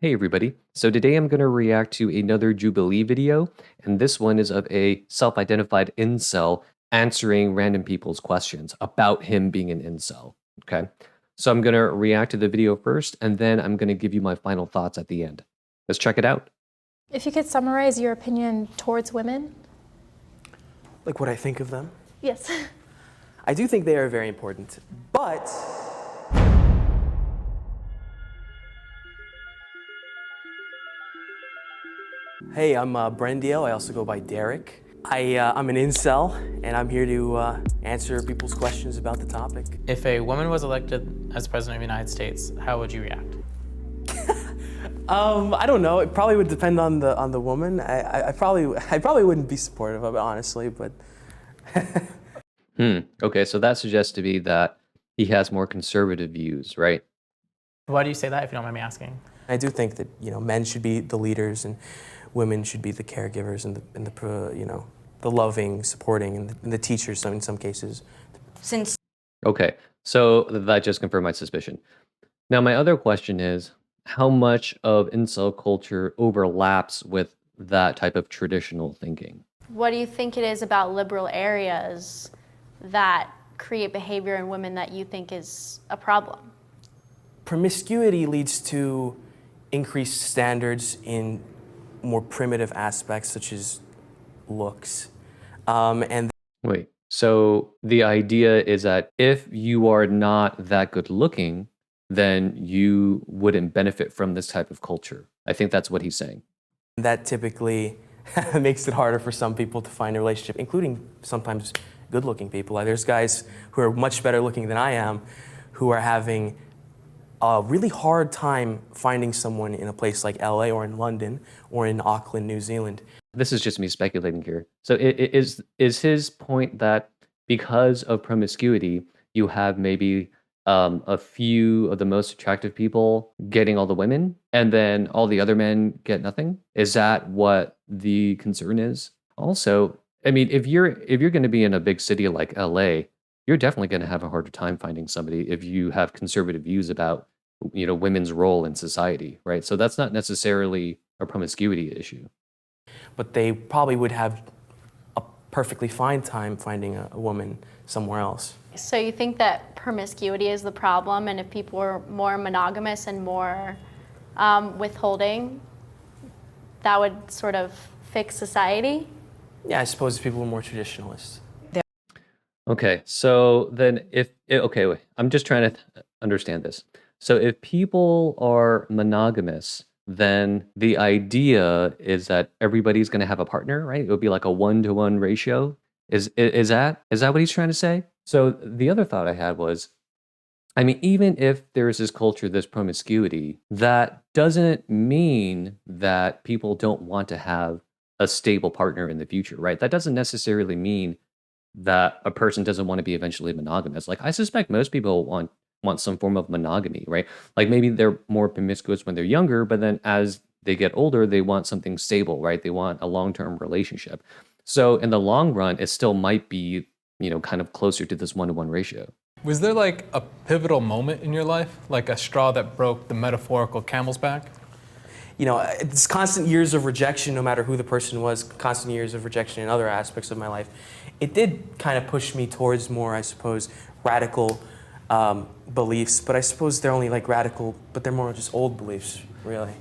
Hey everybody. So today I'm going to react to another Jubilee video, and this one is of a self-identified incel answering random people's questions about him being an incel. Okay. So I'm going to react to the video first, and then I'm going to give you my final thoughts at the end. Let's check it out. If you could summarize your opinion towards women? Like what I think of them? Yes. I do think they are very important, but hey, I'm Brendiel. I also go by Derek. I'm an incel, and I'm here to answer people's questions about the topic. If a woman was elected as president of the United States, how would you react? I don't know. It probably would depend on the woman. I probably wouldn't be supportive of it, honestly, but. Okay, so that suggests to me that he has more conservative views, right? Why do you say that, if you don't mind me asking? I do think that men should be the leaders and women should be the caregivers and the loving, supporting, and the teachers in some cases. Okay, so that just confirmed my suspicion. Now, my other question is, how much of incel culture overlaps with that type of traditional thinking? What do you think it is about liberal areas that create behavior in women that you think is a problem? Promiscuity leads to increased standards in more primitive aspects such as looks. Wait, so the idea is that if you are not that good looking, then you wouldn't benefit from this type of culture. I think that's what he's saying. That typically makes it harder for some people to find a relationship, including sometimes good-looking people. Like, there's guys who are much better looking than I am who are having a really hard time finding someone in a place like LA or in London or in Auckland, New Zealand. This is just me speculating here. So is his point that because of promiscuity, you have maybe a few of the most attractive people getting all the women, and then all the other men get nothing? Is that what the concern is? Also, I mean, if you're going to be in a big city like LA, you're definitely going to have a harder time finding somebody if you have conservative views about women's role in society, right? So that's not necessarily a promiscuity issue. But they probably would have a perfectly fine time finding a woman somewhere else. So you think that promiscuity is the problem, and if people were more monogamous and more withholding, that would sort of fix society? Yeah, I suppose people were more traditionalist. Okay, so then okay, wait, I'm just trying to understand this. So if people are monogamous, then the idea is that everybody's going to have a partner, right? It would be like a 1-to-1 ratio. Is that what he's trying to say? So the other thought I had was, I mean, even if there's this culture, this promiscuity, that doesn't mean that people don't want to have a stable partner in the future, right? That doesn't necessarily mean that a person doesn't want to be eventually monogamous. Like, I suspect most people want some form of monogamy, right? Like, maybe they're more promiscuous when they're younger, but then as they get older, they want something stable, right? They want a long-term relationship. So in the long run, it still might be, kind of closer to this 1-to-1 ratio. Was there like a pivotal moment in your life, like a straw that broke the metaphorical camel's back? It's constant years of rejection, no matter who the person was, constant years of rejection in other aspects of my life. It did kind of push me towards more, I suppose, radical beliefs, but I suppose they're only like radical, but they're more just old beliefs, really.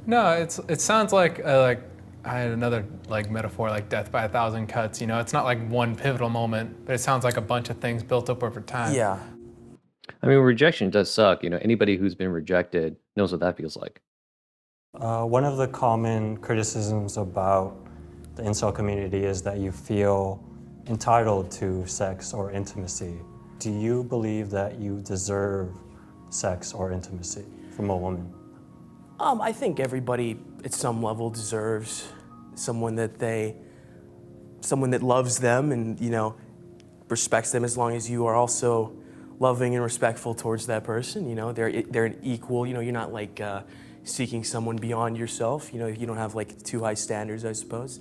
No, it sounds like I had another like metaphor, like death by 1,000 cuts. It's not like one pivotal moment, but it sounds like a bunch of things built up over time. Yeah. I mean, rejection does suck. Anybody who's been rejected knows what that feels like. One of the common criticisms about the incel community is that you feel entitled to sex or intimacy. Do you believe that you deserve sex or intimacy from a woman? I think everybody at some level deserves someone that loves them and, respects them, as long as you are also loving and respectful towards that person. They're an equal. You're not like seeking someone beyond yourself. You don't have like too high standards, I suppose.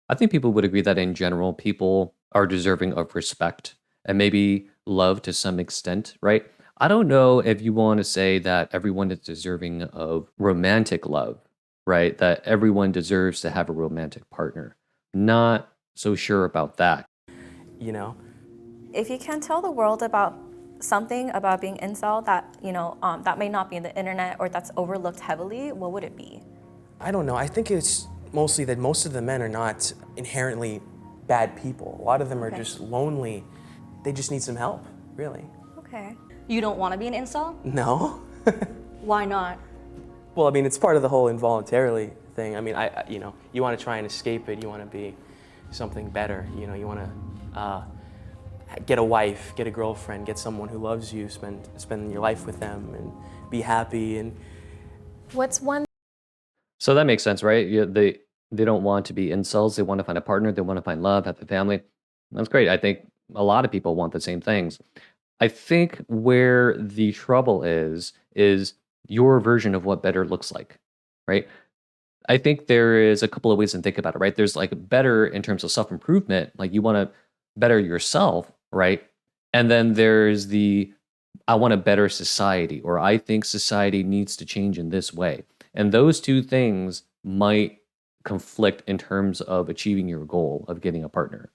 I think people would agree that in general, people are deserving of respect and maybe love to some extent, right? I don't know if you want to say that everyone is deserving of romantic love, right? That everyone deserves to have a romantic partner. Not so sure about that. You know, If you can tell the world about something about being incel that, that may not be in the internet or that's overlooked heavily, what would it be? I don't know. I think it's mostly that most of the men are not inherently bad people. A lot of them are Okay. just lonely. They just need some help, really. Okay. You don't want to be an incel? No. Why not? Well, I mean, it's part of the whole involuntarily thing. I mean, you want to try and escape it. You want to be something better. You know, you want to get a wife, get a girlfriend, get someone who loves you, spend your life with them, and be happy. And What's one So that makes sense, right? They don't want to be incels. They want to find a partner. They want to find love, have a family. That's great. I think a lot of people want the same things. I think where the trouble is your version of what better looks like, right? I think there is a couple of ways to think about it, right? There's like better in terms of self improvement, like you want to better yourself, right? And then there's the I want a better society, or I think society needs to change in this way. And those two things might conflict in terms of achieving your goal of getting a partner.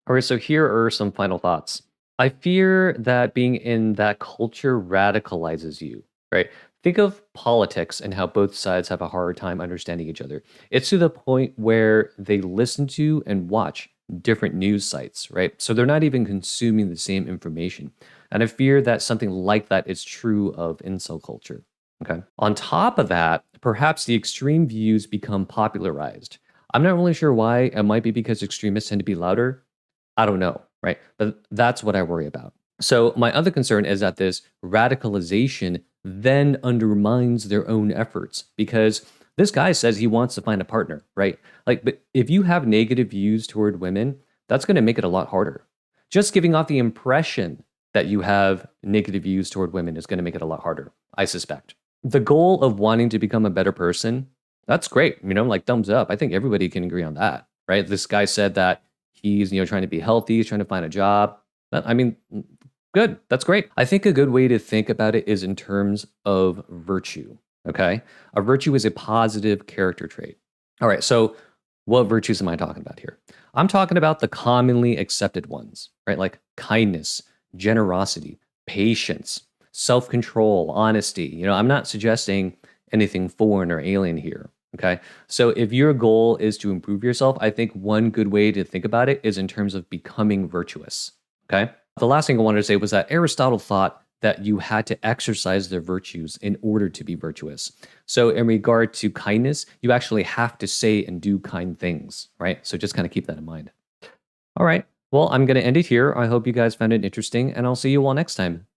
All right, so here are some final thoughts. I fear that being in that culture radicalizes you, right? Think of politics and how both sides have a hard time understanding each other. It's to the point where they listen to and watch different news sites, right? So they're not even consuming the same information. And I fear that something like that is true of incel culture. Okay. On top of that, perhaps the extreme views become popularized. I'm not really sure why. It might be because extremists tend to be louder. I don't know, right? But that's what I worry about. So my other concern is that this radicalization then undermines their own efforts because this guy says he wants to find a partner, right? Like, but if you have negative views toward women, that's going to make it a lot harder. Just giving off the impression that you have negative views toward women is going to make it a lot harder, I suspect. The goal of wanting to become a better person, that's great. Like thumbs up. I think everybody can agree on that, right? This guy said that he's, trying to be healthy, he's trying to find a job. Good. That's great. I think a good way to think about it is in terms of virtue, okay? A virtue is a positive character trait. All right, so what virtues am I talking about here? I'm talking about the commonly accepted ones, right? Like kindness, generosity, patience, self-control, honesty. I'm not suggesting anything foreign or alien here, okay? So if your goal is to improve yourself, I think one good way to think about it is in terms of becoming virtuous, okay? The last thing I wanted to say was that Aristotle thought that you had to exercise their virtues in order to be virtuous. So in regard to kindness, you actually have to say and do kind things, right? So just kind of keep that in mind. All right. Well, I'm going to end it here. I hope you guys found it interesting, and I'll see you all next time.